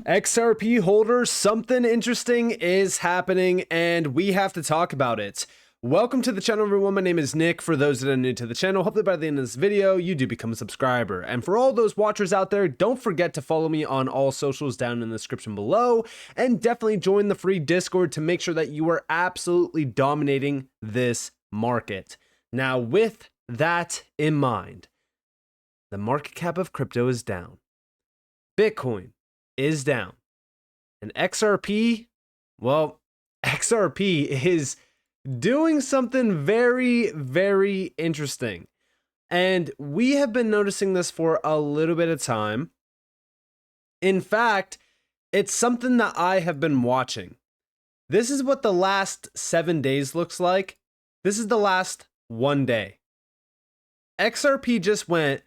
XRP holders, something interesting is happening and we have to talk about it. Welcome to the channel, everyone. My name is Nick. For those that are new to the channel, hopefully by the end of this video, you do become a subscriber. And for all those watchers out there, don't forget to follow me on all socials down in the description below, and definitely join the free Discord to make sure that you are absolutely dominating this market. Now, with that in mind, the market cap of crypto is down. Bitcoin is down. And XRP, well, XRP is doing something very, very interesting. And we have been noticing this for a little bit of time. In fact, it's something that I have been watching. This is what the last 7 days looks like. This is the last 1 day. XRP just went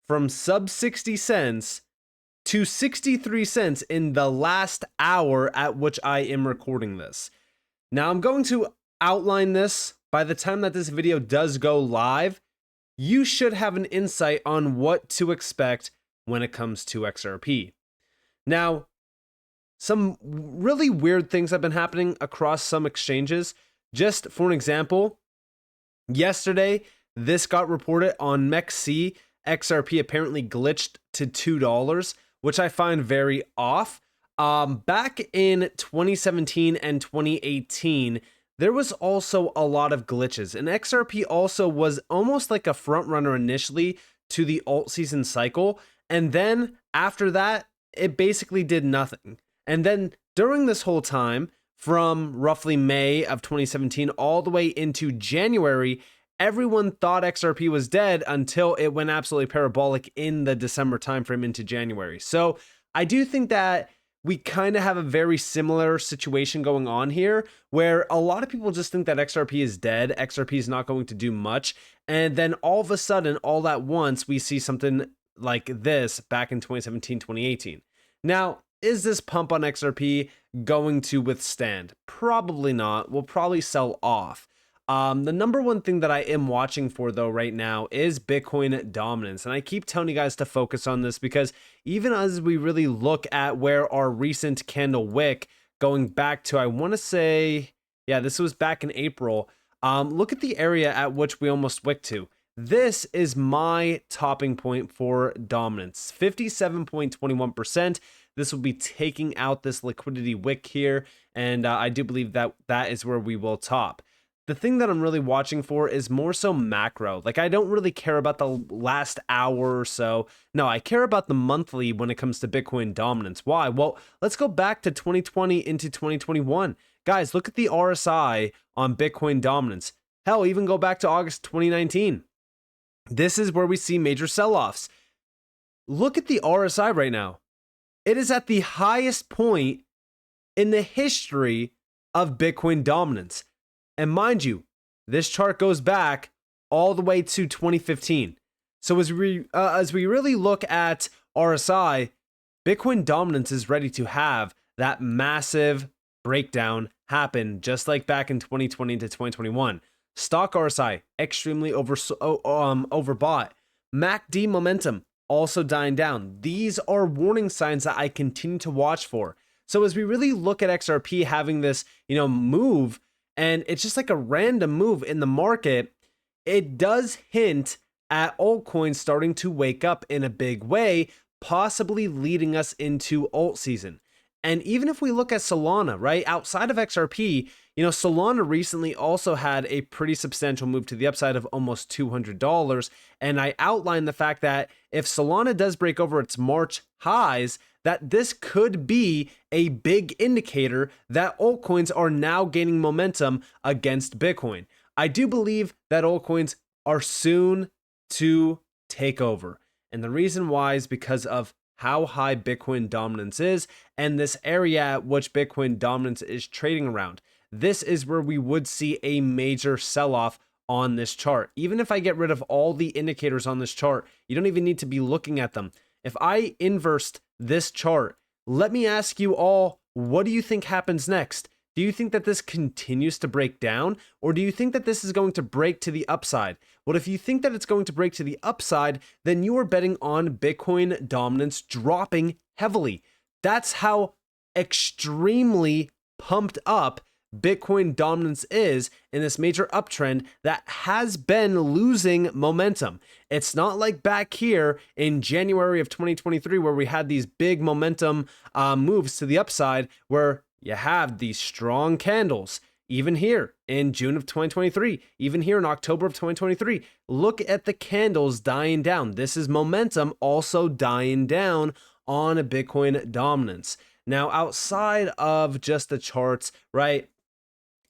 from sub 60 cents to 63 cents in the last hour at which I am recording this. Now I'm going to outline this. By the time that this video does go live, you should have an insight on what to expect when it comes to XRP. Now, some really weird things have been happening across some exchanges. Just for an example, yesterday, this got reported on MEXC. XRP apparently glitched to $2, which I find very off. Back in 2017 and 2018, there was also a lot of glitches, and XRP also was almost like a front runner initially to the alt season cycle. And then after that, it basically did nothing. And then during this whole time, from roughly May of 2017 all the way into January, everyone thought XRP was dead until it went absolutely parabolic in the December timeframe into January. So I do think that we kind of have a very similar situation going on here, where a lot of people just think that XRP is dead, XRP is not going to do much, and then all of a sudden, all at once, we see something like this back in 2017, 2018. Now, is this pump on XRP going to withstand? Probably not. We'll probably sell off. The number one thing that I am watching for though right now is Bitcoin dominance. And I keep telling you guys to focus on this because even as we really look at where our recent candle wick going back to, I want to say, yeah, this was back in April. Look at the area at which we almost wicked to. This is my topping point for dominance, 57.21%. This will be taking out this liquidity wick here. And I do believe that that is where we will top. The thing that I'm really watching for is more so macro. Like, I don't really care about the last hour or so. No, I care about the monthly when it comes to Bitcoin dominance. Why? Well, let's go back to 2020 into 2021. Guys, look at the RSI on Bitcoin dominance. Hell, even go back to August 2019. This is where we see major sell-offs. Look at the RSI right now. It is at the highest point in the history of Bitcoin dominance. And mind you, this chart goes back all the way to 2015. So as we really look at RSI, Bitcoin dominance is ready to have that massive breakdown happen, just like back in 2020 to 2021. Stock RSI extremely overbought. MACD momentum also dying down. These are warning signs that I continue to watch for. So as we really look at XRP having this, move, and it's just like a random move in the market, it does hint at altcoins starting to wake up in a big way, possibly leading us into alt season. And even if we look at Solana, right, outside of XRP, Solana recently also had a pretty substantial move to the upside of almost $200. And I outlined the fact that if Solana does break over its March highs, that this could be a big indicator that altcoins are now gaining momentum against Bitcoin. I do believe that altcoins are soon to take over. And the reason why is because of how high Bitcoin dominance is and this area at which Bitcoin dominance is trading around. This is where we would see a major sell-off on this chart. Even if I get rid of all the indicators on this chart, you don't even need to be looking at them. If I inversed this chart, let me ask you all, what do you think happens next? Do you think that this continues to break down, or do you think that this is going to break to the upside? Well, if you think that it's going to break to the upside, then you are betting on Bitcoin dominance dropping heavily. That's how extremely pumped up Bitcoin dominance is in this major uptrend that has been losing momentum. It's not like back here in January of 2023 where we had these big momentum moves to the upside where you have these strong candles. Even here in June of 2023, even here in October of 2023, look at the candles dying down. This is momentum also dying down on a Bitcoin dominance. Now, outside of just the charts, right,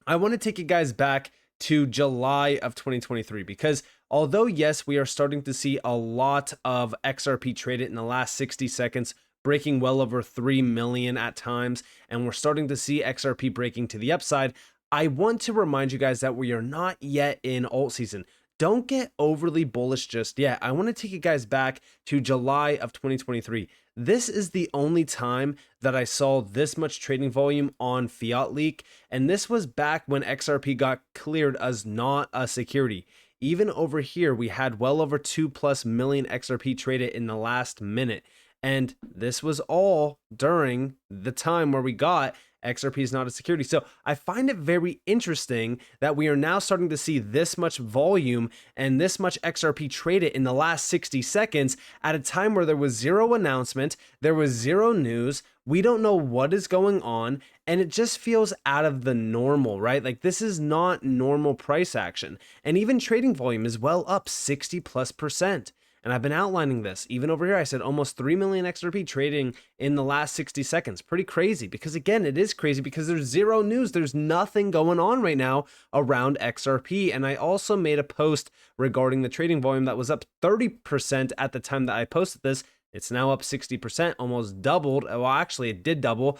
I want to take you guys back to July of 2023 because although, yes, we are starting to see a lot of XRP traded in the last 60 seconds, breaking well over 3 million at times, and we're starting to see XRP breaking to the upside, I want to remind you guys that we are not yet in alt season. Don't get overly bullish just yet. I want to take you guys back to July of 2023. This is the only time that I saw this much trading volume on Fiat Leak, and this was back when XRP got cleared as not a security. Even over here, we had well over 2+ million XRP traded in the last minute, and this was all during the time where we got XRP is not a security. So I find it very interesting that we are now starting to see this much volume and this much XRP traded in the last 60 seconds at a time where there was zero announcement, there was zero news, we don't know what is going on, and it just feels out of the normal, right? Like this is not normal price action. And even trading volume is well up 60+%. And I've been outlining this. Even over here, I said almost 3 million XRP trading in the last 60 seconds. Pretty crazy because, again, it is crazy because there's zero news. There's nothing going on right now around XRP. And I also made a post regarding the trading volume that was up 30% at the time that I posted this. It's now up 60%, almost doubled. Well, actually, it did double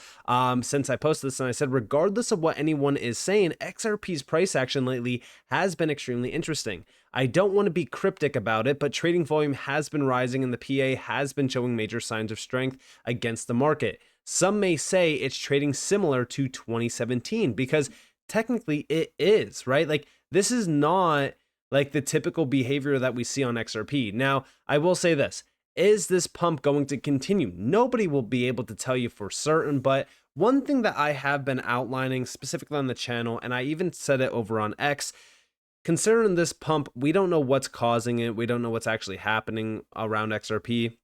since I posted this. And I said, regardless of what anyone is saying, XRP's price action lately has been extremely interesting. I don't want to be cryptic about it, but trading volume has been rising and the PA has been showing major signs of strength against the market. Some may say it's trading similar to 2017 because technically it is, right? Like this is not like the typical behavior that we see on XRP. Now, I will say this. Is this pump going to continue? Nobody will be able to tell you for certain, but one thing that I have been outlining specifically on the channel, and I even said it over on X, considering this pump, we don't know what's causing it. We don't know what's actually happening around XRP.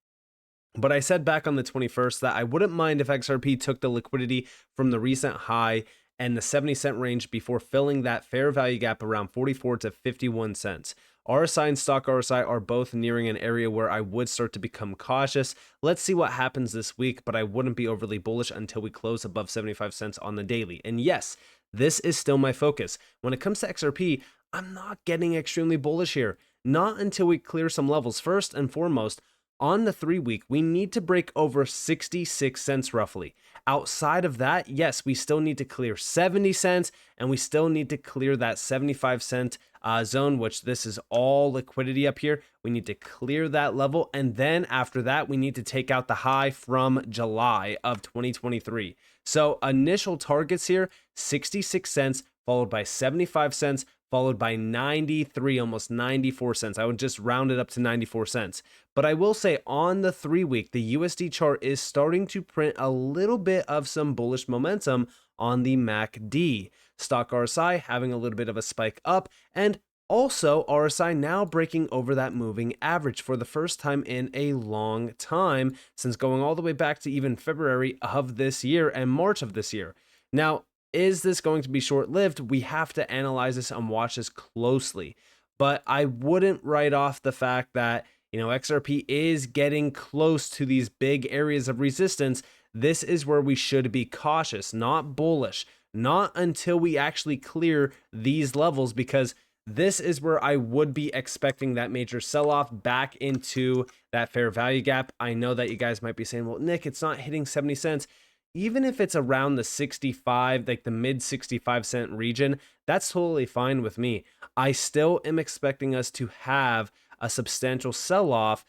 But I said back on the 21st that I wouldn't mind if XRP took the liquidity from the recent high and the 70-cent range before filling that fair value gap around 44 to 51 cents. RSI and stock RSI are both nearing an area where I would start to become cautious. Let's see what happens this week, but I wouldn't be overly bullish until we close above 75 cents on the daily. And yes, this is still my focus. When it comes to XRP, I'm not getting extremely bullish here. Not until we clear some levels. First and foremost, on the 3-week, we need to break over 66 cents roughly. Outside of that, yes, we still need to clear 70 cents and we still need to clear that 75-cent zone, which this is all liquidity up here. We need to clear that level. And then after that, we need to take out the high from July of 2023. So initial targets here, 66 cents followed by 75 cents, followed by 93, almost 94 cents. I would just round it up to 94 cents. But I will say on the 3-week, the USD chart is starting to print a little bit of some bullish momentum on the MACD. Stock RSI having a little bit of a spike up, and also RSI now breaking over that moving average for the first time in a long time, since going all the way back to even February of this year and March of this year. Now, is this going to be short-lived? We have to analyze this and watch this closely. But I wouldn't write off the fact that, XRP is getting close to these big areas of resistance. This is where we should be cautious, not bullish, not until we actually clear these levels, because this is where I would be expecting that major sell-off back into that fair value gap. I know that you guys might be saying, well, Nick, it's not hitting 70 cents. Even if it's around the 65, like the mid 65 cent region, that's totally fine with me. I still am expecting us to have a substantial sell-off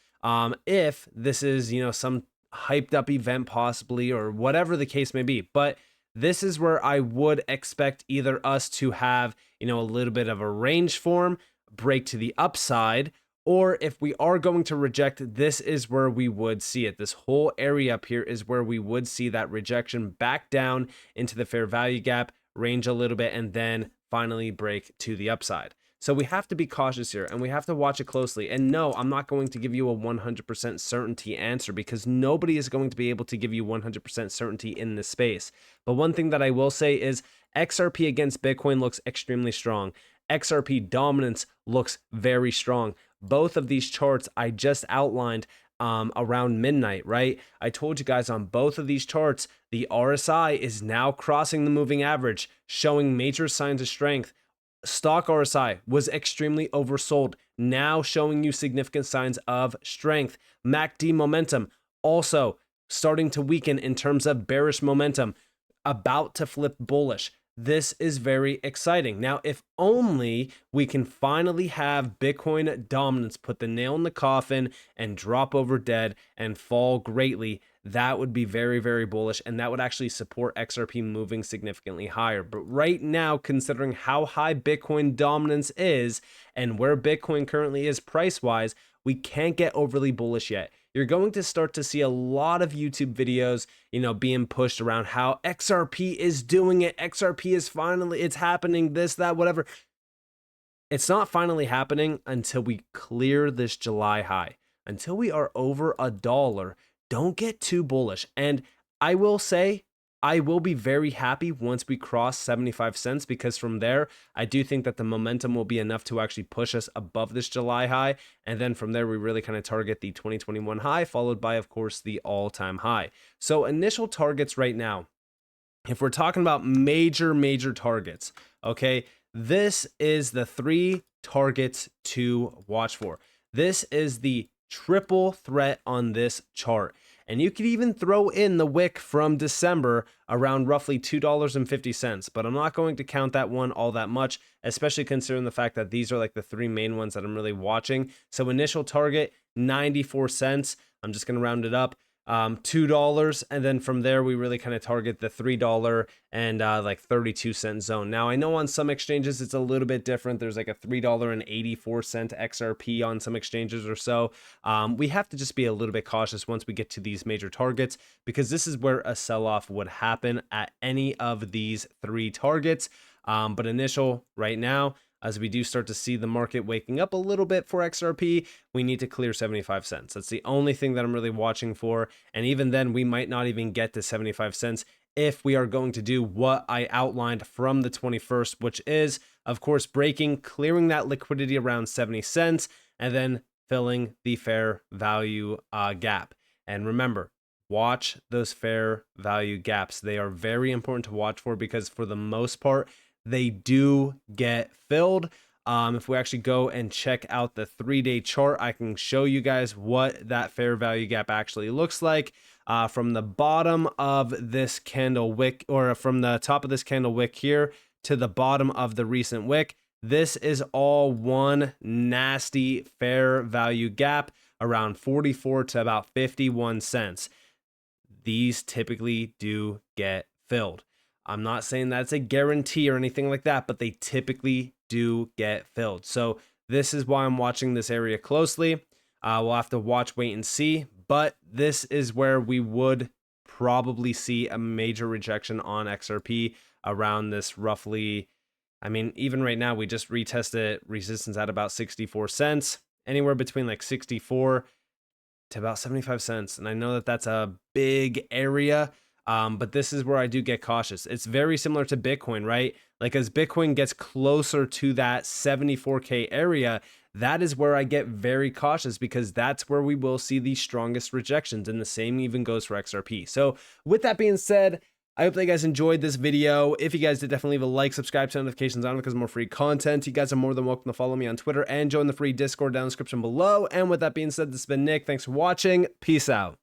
if this is, some hyped up event possibly, or whatever the case may be. But this is where I would expect either us to have, a little bit of a range form, break to the upside, or if we are going to reject, this is where we would see it. This whole area up here is where we would see that rejection back down into the fair value gap, range a little bit, and then finally break to the upside. So we have to be cautious here and we have to watch it closely. And no, I'm not going to give you a 100% certainty answer because nobody is going to be able to give you 100% certainty in this space. But one thing that I will say is XRP against Bitcoin looks extremely strong. XRP dominance looks very strong. Both of these charts I just outlined around midnight, right? I told you guys on both of these charts, the RSI is now crossing the moving average, showing major signs of strength. Stock RSI was extremely oversold, now showing you significant signs of strength. MACD momentum also starting to weaken in terms of bearish momentum, about to flip bullish. This is very exciting. Now, if only we can finally have Bitcoin dominance put the nail in the coffin and drop over dead and fall greatly, that would be very, very bullish, and that would actually support XRP moving significantly higher. But right now, considering how high Bitcoin dominance is and where Bitcoin currently is price-wise, we can't get overly bullish yet. You're going to start to see a lot of YouTube videos, being pushed around how XRP is doing it. XRP is finally, it's happening, this, that, whatever. It's not finally happening until we clear this July high. Until we are over $1, don't get too bullish. And I will say, I will be very happy once we cross 75 cents, because from there, I do think that the momentum will be enough to actually push us above this July high. And then from there, we really kind of target the 2021 high, followed by, of course, the all-time high. So initial targets right now, if we're talking about major targets, okay, this is the 3 targets to watch for. This is the triple threat on this chart. And you could even throw in the wick from December around roughly $2.50, but I'm not going to count that one all that much, especially considering the fact that these are like the 3 main ones that I'm really watching. So initial target, 94 cents. I'm just going to round it up. $2, and then from there we really kind of target the $3 and like 32-cent zone. Now I know on some exchanges it's a little bit different. There's like a $3.84 XRP on some exchanges or so. We have to just be a little bit cautious once we get to these major targets, because this is where a sell-off would happen at any of these 3 targets. But initial right now, as we do start to see the market waking up a little bit for XRP, we need to clear 75 cents. That's the only thing that I'm really watching for. And even then, we might not even get to 75 cents if we are going to do what I outlined from the 21st, which is, of course, breaking, clearing that liquidity around 70 cents, and then filling the fair value gap. And remember, watch those fair value gaps. They are very important to watch for, because for the most part, they do get filled. If we actually go and check out the 3-day chart, I can show you guys what that fair value gap actually looks like. From the bottom of this candle wick, or from the top of this candle wick here to the bottom of the recent wick, this is all one nasty fair value gap around 44 to about 51 cents. These typically do get filled. I'm not saying that's a guarantee or anything like that, but they typically do get filled. So this is why I'm watching this area closely. We'll have to watch, wait, and see. But this is where we would probably see a major rejection on XRP around this roughly. I mean, even right now, we just retested resistance at about 64 cents, anywhere between like 64 to about 75 cents. And I know that that's a big area. But this is where I do get cautious. It's very similar to Bitcoin, right? Like as Bitcoin gets closer to that 74K area, that is where I get very cautious, because that's where we will see the strongest rejections. And the same even goes for XRP. So with that being said, I hope that you guys enjoyed this video. If you guys did, definitely leave a like, subscribe, turn notifications on, because more free content. You guys are more than welcome to follow me on Twitter and join the free Discord down in the description below. And with that being said, this has been Nick. Thanks for watching. Peace out.